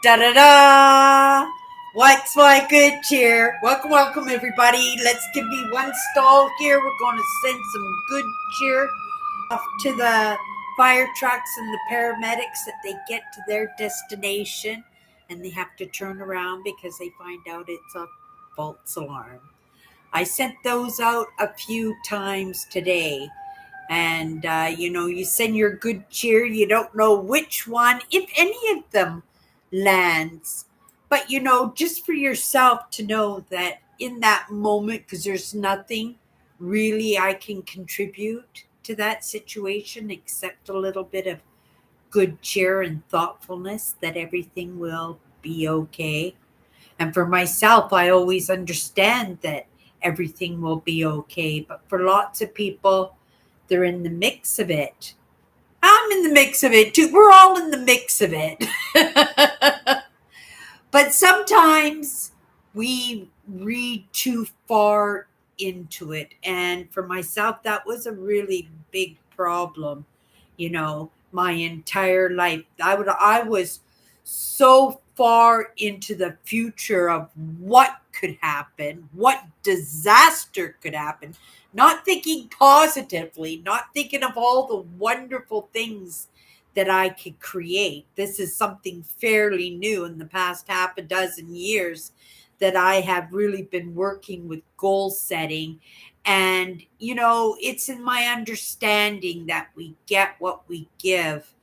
Da da da! What's my good cheer? Welcome, everybody. Let's give me one stall here. We're going to send some good cheer off to the fire trucks and the paramedics that they get to their destination and they have to turn around because they find out it's a false alarm. I sent those out a few times today. And, you send your good cheer. You don't know which one, if any of them lands. But, just for yourself to know that in that moment, because there's nothing really I can contribute to that situation except a little bit of good cheer and thoughtfulness that everything will be okay. And for myself, I always understand that everything will be okay. But for lots of people, they're in the mix of it. I'm in the mix of it too. We're all in the mix of it. But sometimes we read too far into it. And for myself, that was a really big problem, my entire life. I was so far into the future of what could happen, what disaster could happen, not thinking positively, not thinking of all the wonderful things that I could create. This is something fairly new in the past half a dozen years that I have really been working with goal setting. And, it's in my understanding that we get what we give.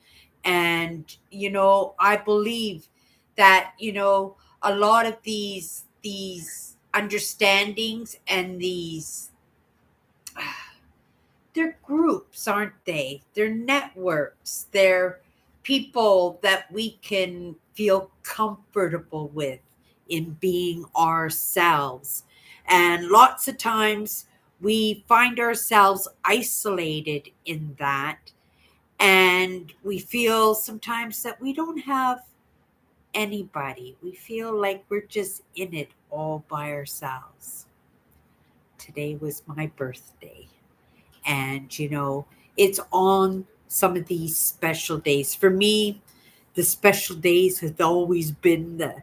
And, I believe that, a lot of these understandings and these they're groups, aren't they? They're networks. They're people that we can feel comfortable with in being ourselves. And lots of times we find ourselves isolated in that. And we feel sometimes that we don't have anybody. We feel like we're just in it all by ourselves. Today was my birthday. And, it's on some of these special days. For me, the special days have always been the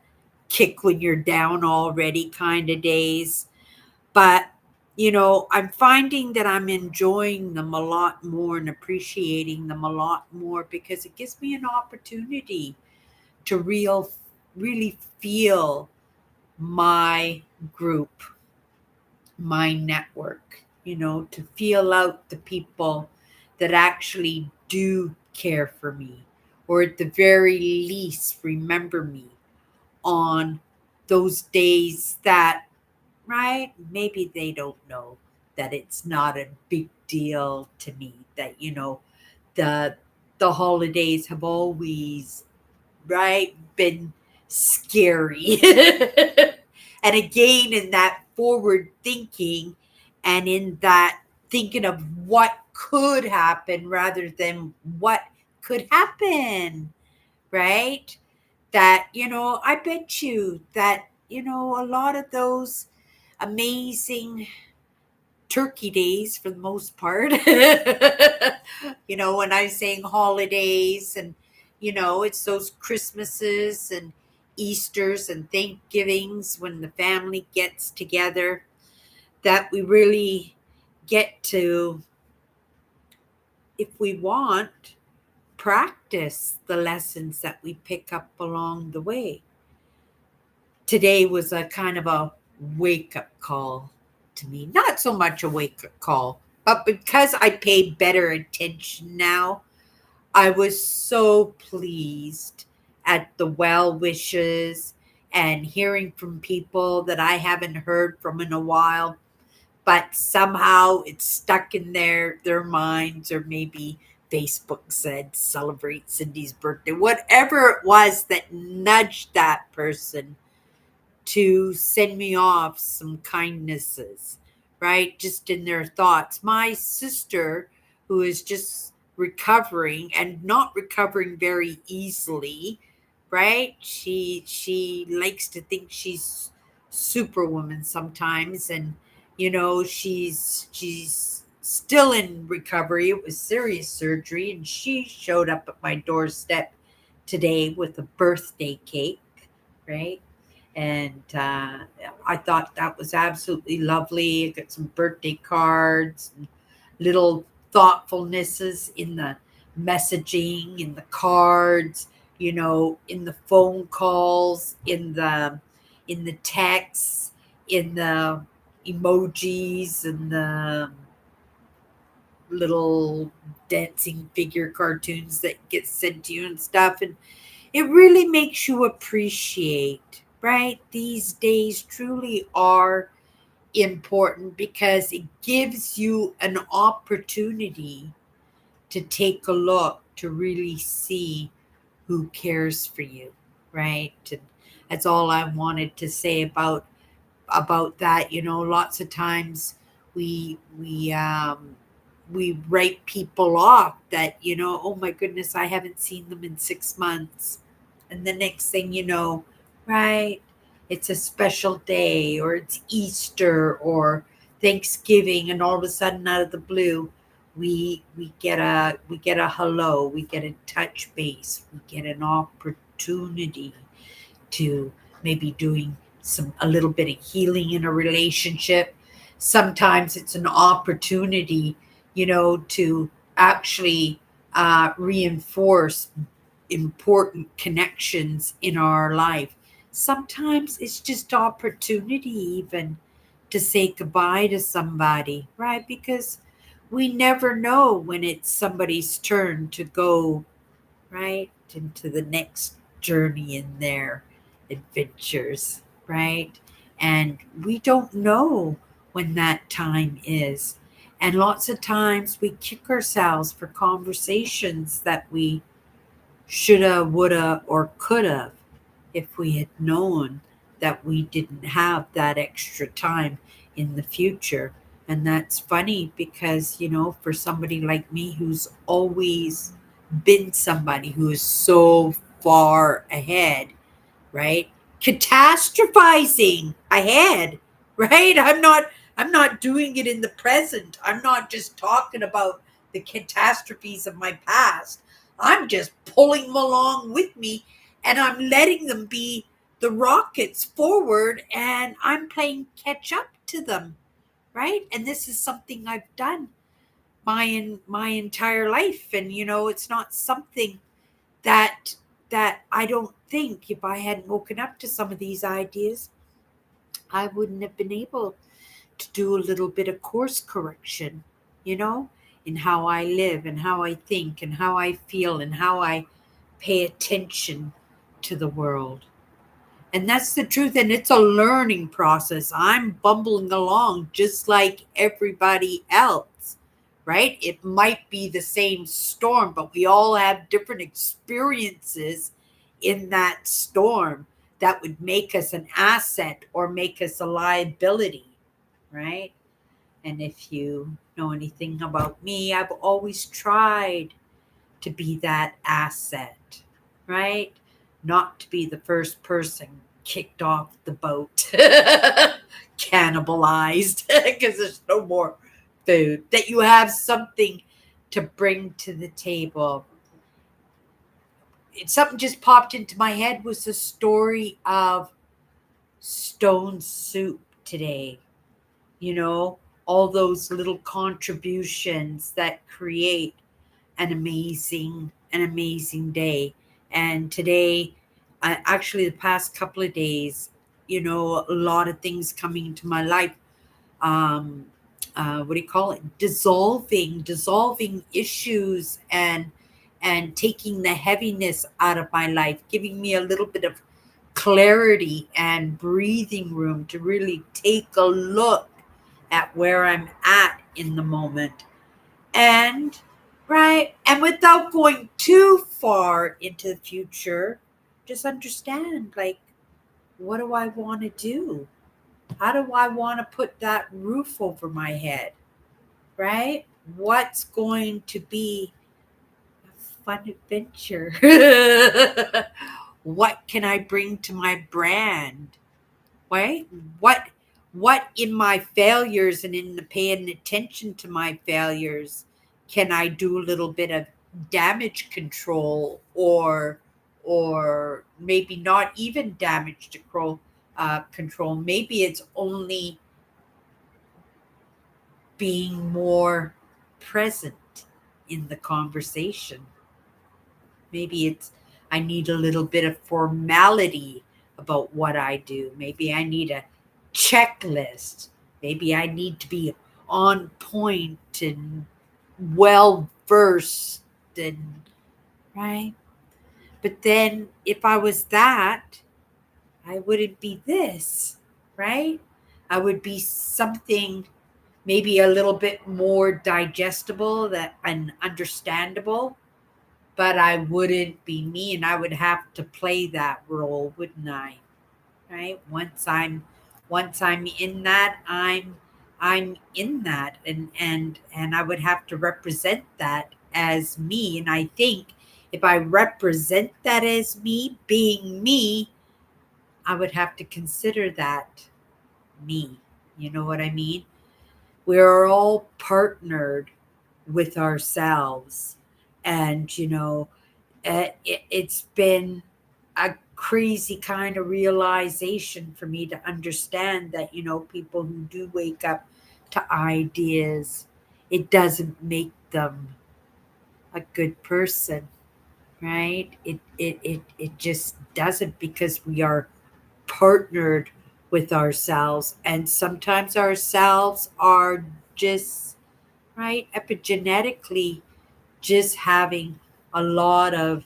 kick when you're down already kind of days. But, I'm finding that I'm enjoying them a lot more and appreciating them a lot more because it gives me an opportunity to really feel my group, my network, to feel out the people that actually do care for me, or at the very least, remember me on those days that, right, maybe they don't know that it's not a big deal to me, that, the the holidays have always, right, been scary. And again, in that forward thinking and in that thinking of what could happen rather than what could happen, right? That, I bet you that, a lot of those amazing turkey days for the most part. When I'm saying holidays and, it's those Christmases and Easters and Thanksgivings when the family gets together that we really get to, if we want, practice the lessons that we pick up along the way. Today was a kind of a wake up call to me. Not so much a wake up call, but because I pay better attention now, I was so pleased at the well wishes and hearing from people that I haven't heard from in a while, but somehow it's stuck in their minds, or maybe Facebook said celebrate Cindy's birthday, whatever it was that nudged that person to send me off some kindnesses, right? Just in their thoughts. My sister, who is just recovering and not recovering very easily, right? She likes to think she's superwoman sometimes, and she's still in recovery. It was serious surgery, and she showed up at my doorstep today with a birthday cake. right? And I thought that was absolutely lovely. I got some birthday cards, and little thoughtfulnesses in the messaging, in the cards, in the phone calls, in the texts, in the emojis, and the little dancing figure cartoons that get sent to you and stuff. And it really makes you appreciate, right? These days truly are important because it gives you an opportunity to take a look, to really see who cares for you, right? And that's all I wanted to say about that. Lots of times we write people off that, oh my goodness, I haven't seen them in 6 months. And the next thing you know, right, it's a special day, or it's Easter or Thanksgiving, and all of a sudden, out of the blue, we get a hello, we get a touch base, we get an opportunity to maybe doing a little bit of healing in a relationship. Sometimes it's an opportunity, to actually reinforce important connections in our life. Sometimes it's just opportunity, even to say goodbye to somebody, right? Because we never know when it's somebody's turn to go, right, into the next journey in their adventures, right? And we don't know when that time is. And lots of times we kick ourselves for conversations that we shoulda, woulda, or coulda if we had known that we didn't have that extra time in the future. And that's funny because, for somebody like me who's always been somebody who is so far ahead, right? Catastrophizing ahead, right? I'm not doing it in the present. I'm not just talking about the catastrophes of my past. I'm just pulling them along with me, and I'm letting them be the rockets forward, and I'm playing catch up to them, right? And this is something I've done my entire life, and it's not something that I don't think, if I hadn't woken up to some of these ideas, I wouldn't have been able to do a little bit of course correction, you know, in how I live and how I think and how I feel and how I pay attention to the world. And that's the truth. And it's a learning process. I'm bumbling along just like everybody else, right? It might be the same storm, but we all have different experiences in that storm that would make us an asset or make us a liability, right? And if you know anything about me, I've always tried to be that asset, right? Not to be the first person kicked off the boat, cannibalized, because there's no more food, that you have something to bring to the table. Something just popped into my head was the story of Stone Soup today. You know, all those little contributions that create an amazing day. And today, actually the past couple of days, a lot of things coming into my life. um what do you call it, dissolving issues, and taking the heaviness out of my life, giving me a little bit of clarity and breathing room to really take a look at where I'm at in the moment. And right, and without going too far into the future, just understand, like, what do I want to do? How do I want to put that roof over my head? Right? What's going to be a fun adventure? What can I bring to my brand? Right? What in my failures and in the paying attention to my failures can I do a little bit of damage control, or maybe not even damage control. Maybe it's only being more present in the conversation. Maybe it's I need a little bit of formality about what I do. Maybe I need a checklist. Maybe I need to be on point and well versed and right. But then if I was that, I wouldn't be this, right? I would be something maybe a little bit more digestible that and understandable, but I wouldn't be me and I would have to play that role, wouldn't I? Right? Once I'm in that, I'm in that and I would have to represent that as me. And I think if I represent that as me, being me, I would have to consider that me. You know what I mean? We're all partnered with ourselves. And, it's been a crazy kind of realization for me to understand that, people who do wake up to ideas, it doesn't make them a good person, right? It just doesn't because we are partnered with ourselves. And sometimes ourselves are just, right, epigenetically just having a lot of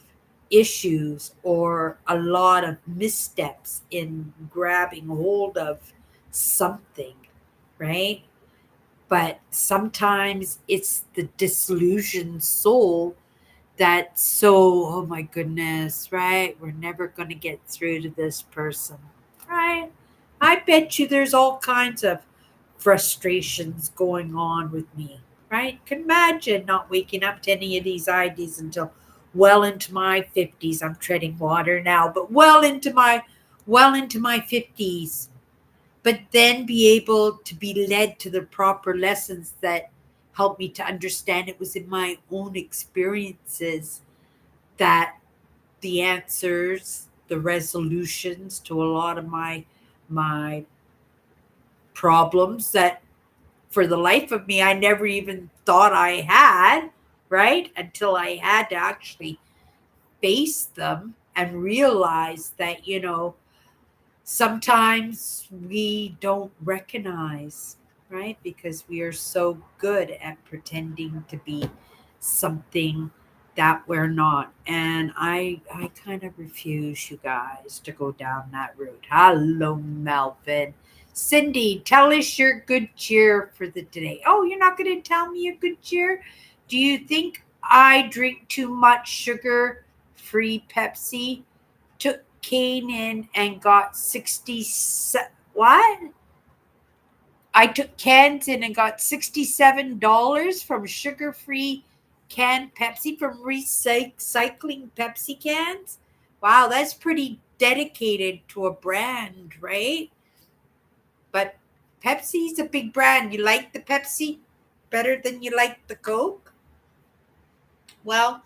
issues or a lot of missteps in grabbing hold of something, right? But sometimes it's the disillusioned soul that's so, oh my goodness, right? We're never going to get through to this person, right? I bet you there's all kinds of frustrations going on with me, right? Can imagine not waking up to any of these ideas until well into my 50s. I'm treading water now, but well into my 50s. But then be able to be led to the proper lessons that help me to understand it was in my own experiences that the answers, the resolutions to a lot of my problems that for the life of me I never even thought I had, right? Until I had to actually face them and realize that, sometimes we don't recognize, right? Because we are so good at pretending to be something that we're not. And I kind of refuse, you guys, to go down that route. Hello, Melvin. Cindy, tell us your good cheer for the today. Oh, you're not going to tell me a good cheer? Do you think I drink too much sugar free Pepsi? Took cane in and got 60 what? I took cans in and got $67 from sugar-free canned Pepsi from recycling Pepsi cans. Wow, that's pretty dedicated to a brand, right? But Pepsi's a big brand. You like the Pepsi better than you like the Coke? Well,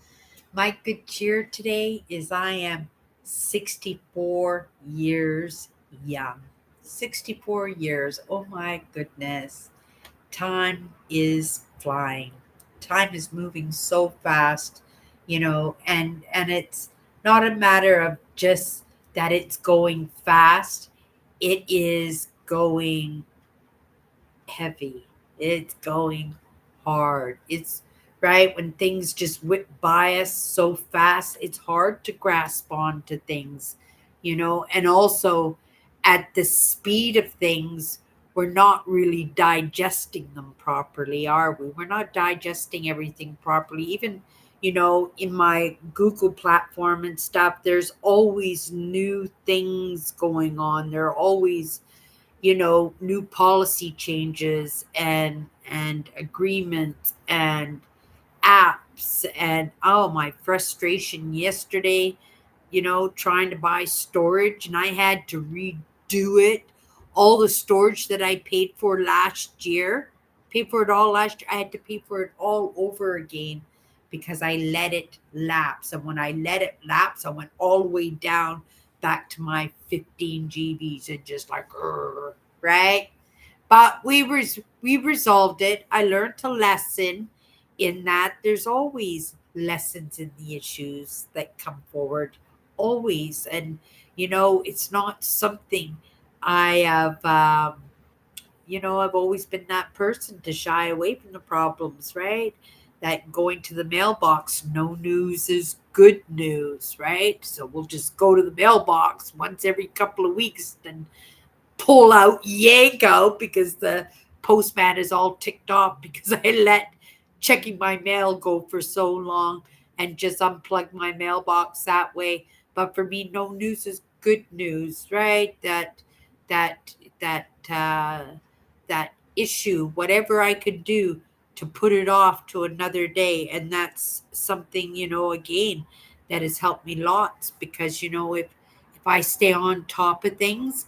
my good cheer today is I am 64 years young. 64 years. Oh my goodness. Time is flying. Time is moving so fast, and it's not a matter of just that it's going fast. It is going heavy. It's going hard. It's right when things just whip by us so fast, it's hard to grasp onto things, and also at the speed of things, we're not really digesting them properly, are we? We're not digesting everything properly. Even, in my Google platform and stuff, there's always new things going on. There are always new policy changes and agreements and apps. And oh, my frustration yesterday, trying to buy storage, and I had to redo it, all the storage that I paid for last year, paid for it all last year. I had to pay for it all over again because I let it lapse. And when I let it lapse, I went all the way down back to my 15 GBs and just like, right? But we resolved it. I learned a lesson in that there's always lessons in the issues that come forward, always. And it's not something I have. I've always been that person to shy away from the problems, right? That going to the mailbox, no news is good news, right? So we'll just go to the mailbox once every couple of weeks and pull out, yank out, because the postman is all ticked off because I let checking my mail go for so long and just unplug my mailbox that way. But for me, no news is good news, right? That that that issue, whatever I could do to put it off to another day, and that's something again that has helped me lots because if I stay on top of things,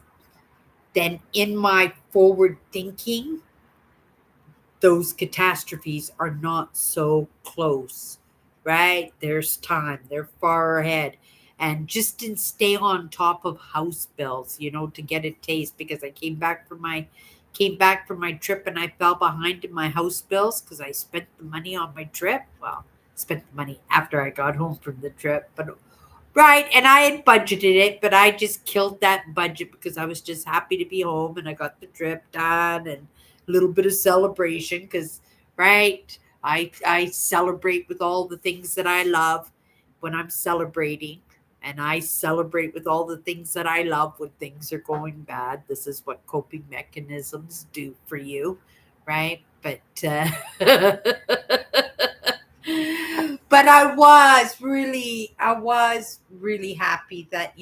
then in my forward thinking, those catastrophes are not so close, right? There's time, they're far ahead. And just to stay on top of house bills, to get a taste, because I came back from my trip and I fell behind in my house bills because I spent the money on my trip. Well, spent the money after I got home from the trip, but right, and I had budgeted it, but I just killed that budget because I was just happy to be home and I got the trip done and a little bit of celebration because, right, I celebrate with all the things that I love when I'm celebrating, and I celebrate with all the things that I love when things are going bad. This is what coping mechanisms do for you, right? But but I was really happy that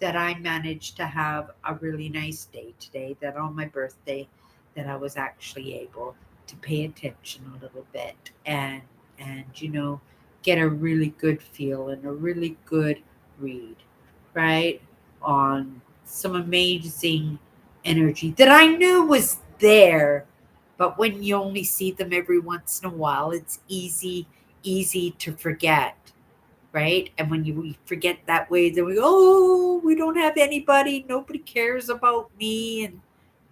that I managed to have a really nice day today, that on my birthday that I was actually able to pay attention a little bit and get a really good feel and a really good read, right, on some amazing energy that I knew was there. But when you only see them every once in a while, it's easy to forget, right? And when we forget that way, then we go, oh, we don't have anybody, nobody cares about me, and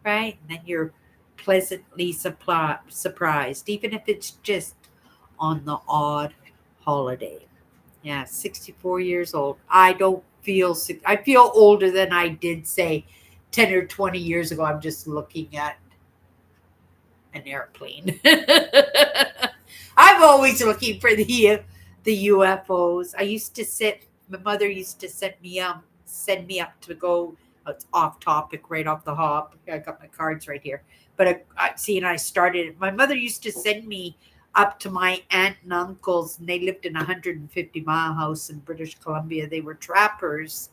right, and then you're pleasantly surprised, even if it's just on the odd holiday. Yeah, 64 years old. I don't feel I feel older than I did, say, 10 or 20 years ago. I'm just looking at an airplane. I'm always looking for the UFOs. I used to sit. My mother used to send me up to go. It's off topic, right off the hop. I got my cards right here. But see, and I started. My mother used to send me up to my aunt and uncles, and they lived in a 150-mile house in British Columbia. They were trappers,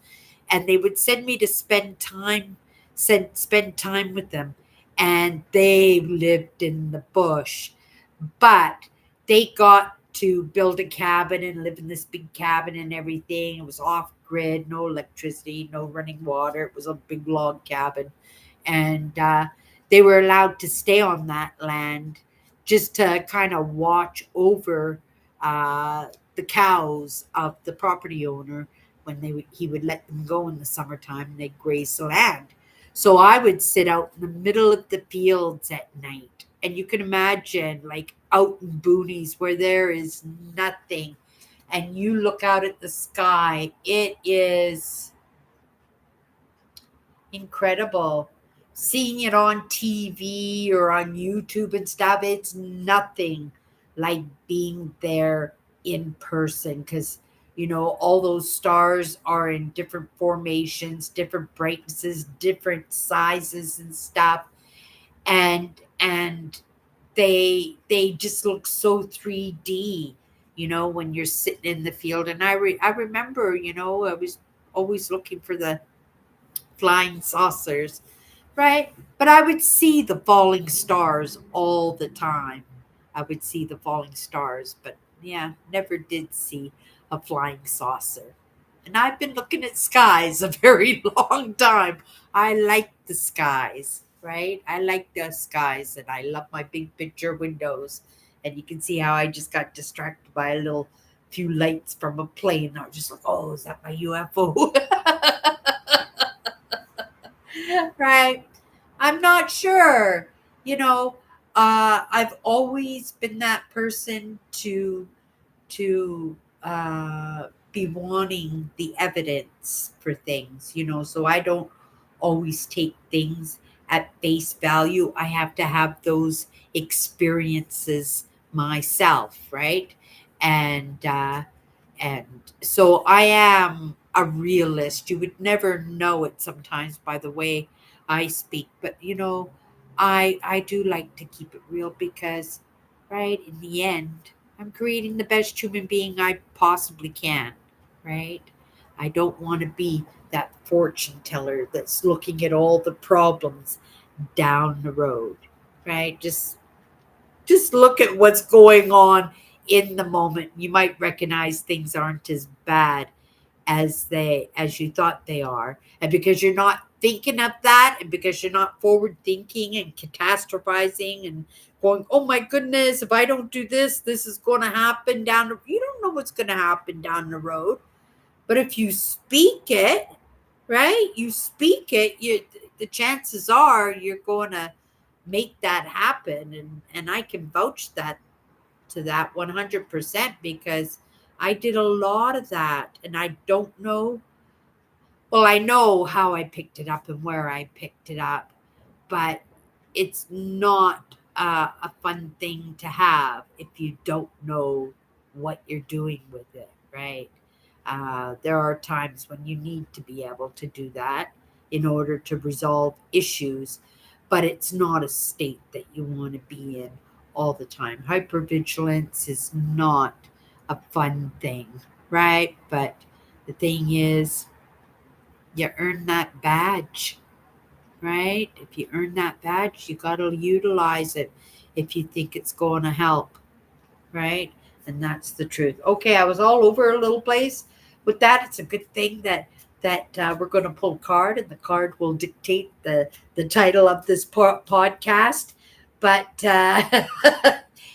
and they would send me to spend time with them, and they lived in the bush, but they got to build a cabin and live in this big cabin and everything. It was off grid, no electricity, no running water. It was a big log cabin, and they were allowed to stay on that land just to kind of watch over uh, the cows of the property owner when he would let them go in the summertime and they'd graze the land. So I would sit out in the middle of the fields at night. And you can imagine, like out in boonies where there is nothing, and you look out at the sky, it is incredible. Seeing it on TV or on YouTube and stuff, it's nothing like being there in person because all those stars are in different formations, different brightnesses, different sizes and stuff, and they just look so 3D, when you're sitting in the field. And I remember, I was always looking for the flying saucers, right? But I would see the falling stars all the time. I would see the falling stars, but yeah, never did see a flying saucer. And I've been looking at skies a very long time. I like the skies, right? I like the skies, and I love my big picture windows. And you can see how I just got distracted by a little few lights from a plane. I was just like, oh, is that my UFO? Right? I'm not sure. You know, I've always been that person to be wanting the evidence for things, so I don't always take things at face value. I have to have those experiences myself, right? And uh and so I am a realist. You would never know it sometimes by the way I speak, but I do like to keep it real because, right, in the end, I'm creating the best human being I possibly can, right? I don't want to be that fortune teller that's looking at all the problems down the road, right? Just look at what's going on in the moment. You might recognize things aren't as bad as you thought they are. And because you're not thinking of that, and because you're not forward thinking and catastrophizing and going, oh my goodness, if I don't do this, this is going to happen you don't know what's going to happen down the road. But if you speak it, right, you speak it, the chances are you're going to make that happen. And I can vouch to that 100% because I did a lot of that. And I don't know, well, I know how I picked it up and where I picked it up, but it's not a fun thing to have if you don't know what you're doing with it, right? There are times when you need to be able to do that in order to resolve issues, but it's not a state that you want to be in all the time. Hypervigilance is not a fun thing, right? But the thing is, you earn that badge, right? If you earn that badge, you got to utilize it if you think it's going to help, right? And that's the truth. Okay, I was all over a little place with that. It's a good thing that we're going to pull a card, and the card will dictate the title of this podcast. But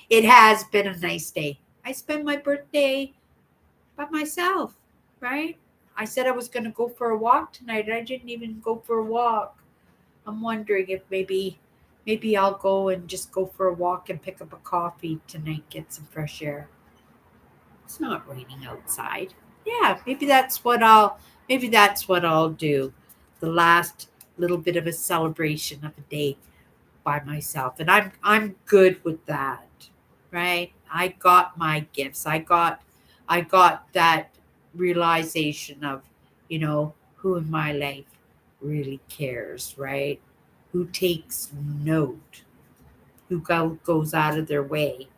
it has been a nice day. I spent my birthday by myself, right? I said I was going to go for a walk tonight. I didn't even go for a walk. I'm wondering if maybe I'll go and just go for a walk and pick up a coffee tonight, get some fresh air. It's not raining outside. Yeah, maybe that's what I'll do. The last little bit of a celebration of a day by myself. And I'm good with that. Right? I got my gifts. I got that realization of, who in my life really cares, right? Who takes note, who goes out of their way,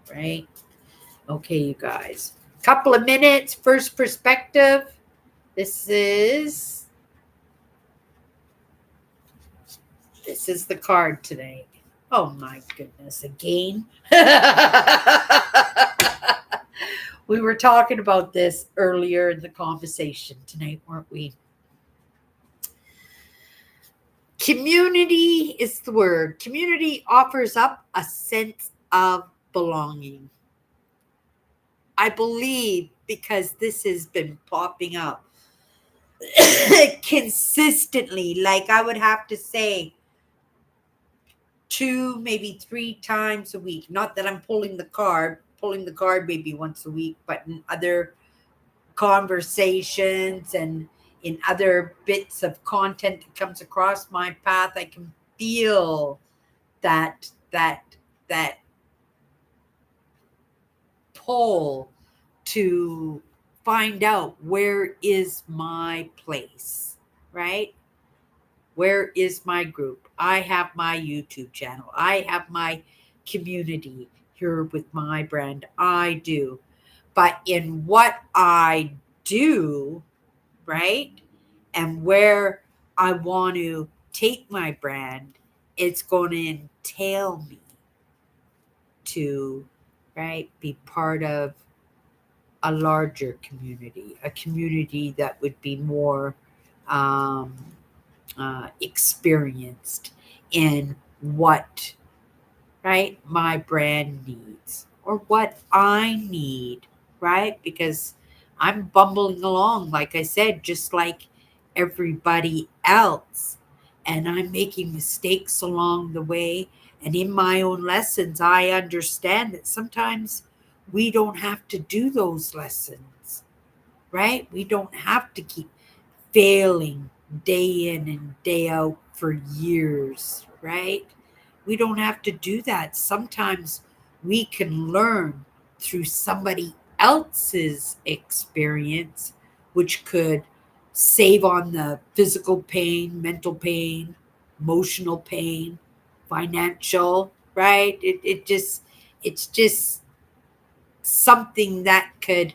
right? Okay, you guys. Couple of minutes, first perspective. This is this is the card today. Oh my goodness, again. We were talking about this earlier in the conversation tonight, weren't we? Community is the word. Community offers up a sense of belonging. I believe because this has been popping up consistently, like I would have to say 2, maybe 3 times a week. Not that I'm pulling the card maybe once a week, but in other conversations and in other bits of content that comes across my path, I can feel that pull to find out where is my place, right? Where is my group? I have my YouTube channel. I have my community here with my brand. I do. But in what I do, right? And where I want to take my brand, it's going to entail me to, right, be part of a larger community, a community that would be more experienced in what, right? My brand needs or what I need, right? Because I'm bumbling along, like I said, just like everybody else. And I'm making mistakes along the way. And in my own lessons, I understand that sometimes we don't have to do those lessons, right? We don't have to keep failing day in and day out for years, right? We don't have to do that. Sometimes we can learn through somebody else's experience, which could save on the physical pain, mental pain, emotional pain, financial, right? It's just something that could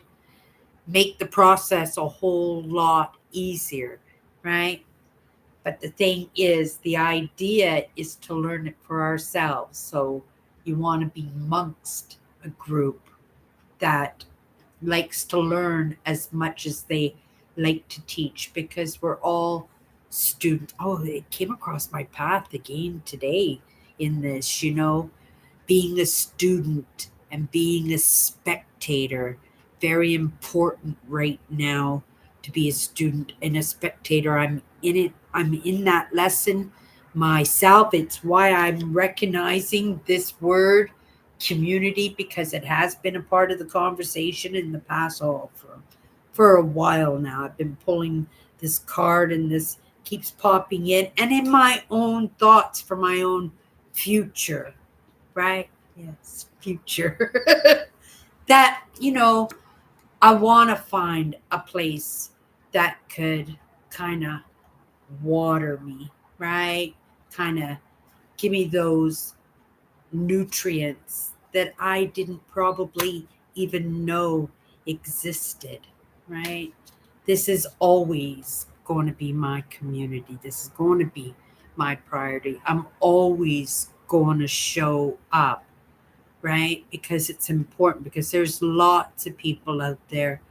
make the process a whole lot easier, right? But the thing is, the idea is to learn it for ourselves. So you want to be amongst a group that likes to learn as much as they like to teach because we're all students. Oh, it came across my path again today in this, being a student and being a spectator. Very important right now to be a student and a spectator. I'm in it, I'm in that lesson myself. It's why I'm recognizing this word community because it has been a part of the conversation in the past for a while now. I've been pulling this card and this keeps popping in and in my own thoughts for my own future, right? Yes, future. That, I want to find a place that could kind of water me, right? Kind of give me those nutrients that I didn't probably even know existed, right? This is always going to be my community. This is going to be my priority. I'm always going to show up, right? Because it's important, because there's lots of people out there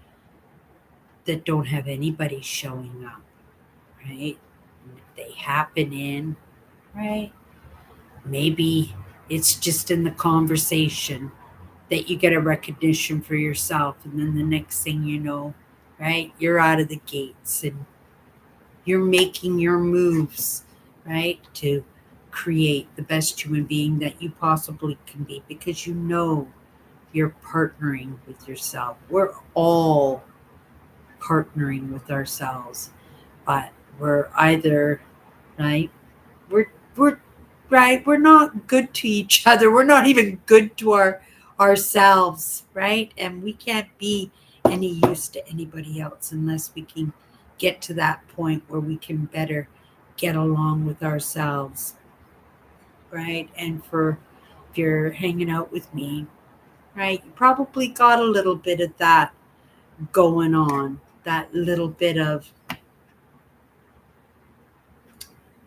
that don't have anybody showing up, right? And if they happen in, right? Maybe it's just in the conversation that you get a recognition for yourself. And then the next thing you know, right, you're out of the gates and you're making your moves, right, to create the best human being that you possibly can be because you're partnering with yourself. We're all partnering with ourselves, but we're either, right, we're right, we're not good to each other. We're not even good to ourselves, right? And we can't be any use to anybody else unless we can get to that point where we can better get along with ourselves, right? And for if you're hanging out with me, right, you probably got a little bit of that going on, that little bit of,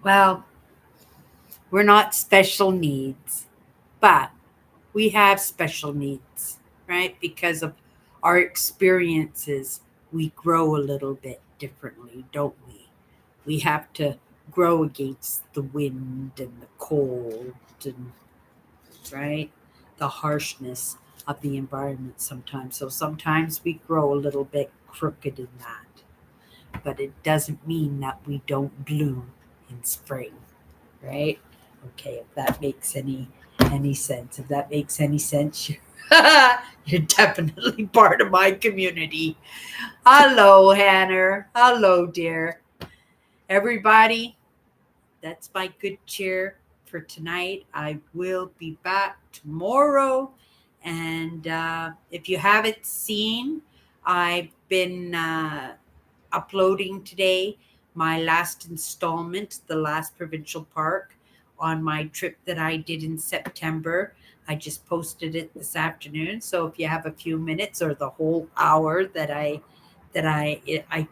well, we're not special needs, but we have special needs, right? Because of our experiences, we grow a little bit differently, don't we? We have to grow against the wind and the cold and, right? The harshness of the environment sometimes. So sometimes we grow a little bit crooked in that. But it doesn't mean that we don't bloom in spring, right? Okay, if that makes any sense. If that makes any sense, you're definitely part of my community. Hello, Hannah. Hello, dear. Everybody, that's my good cheer for tonight. I will be back tomorrow. And if you haven't seen, I've been uploading today my last installment, the last provincial park, on my trip that I did in September. I just posted it this afternoon. So if you have a few minutes or the whole hour that I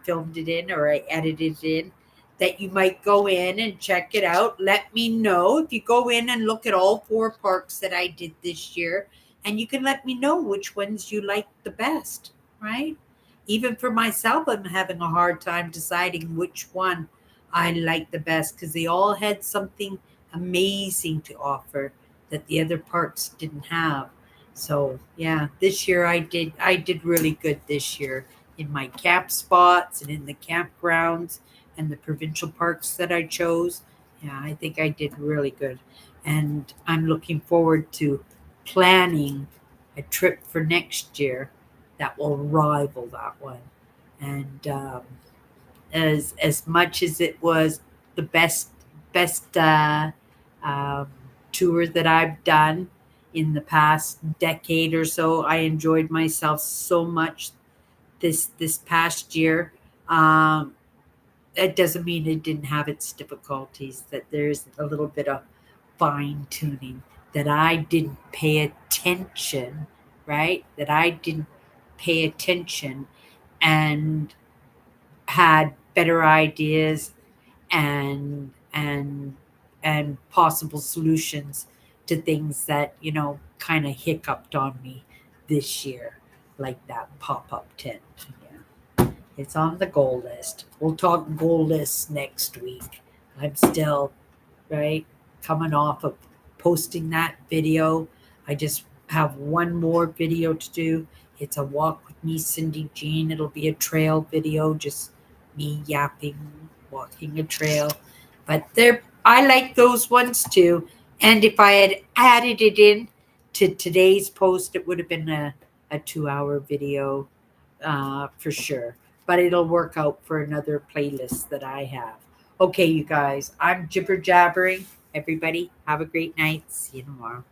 filmed it in or I edited it in, that you might go in and check it out. Let me know if you go in and look at all 4 parks that I did this year, and you can let me know which ones you like the best, right? Even for myself, I'm having a hard time deciding which one I like the best because they all had something amazing to offer. that the other parks didn't have. So yeah, this year I did really good this year in my camp spots and in the campgrounds and the provincial parks that I chose. Yeah, I think I did really good. And I'm looking forward to planning a trip for next year that will rival that one. And as much as it was the best um, tour that I've done in the past decade or so, I enjoyed myself so much this past year. Um, it doesn't mean it didn't have its difficulties. That there's a little bit of fine tuning that I didn't pay attention, right? That I didn't pay attention and had better ideas and and possible solutions to things that kind of hiccuped on me this year, like that pop-up tent. Yeah, it's on the goal list. We'll talk goal lists next week. I'm still right coming off of posting that video. I just have one more video to do. It's a walk with me, Cindy Jean. It'll be a trail video, just me yapping, walking a trail. But there, I like those ones too. And if I had added it in to today's post, it would have been a 2 hour video for sure. But it'll work out for another playlist that I have. Okay, you guys, I'm jibber jabbering. Everybody, have a great night. See you tomorrow.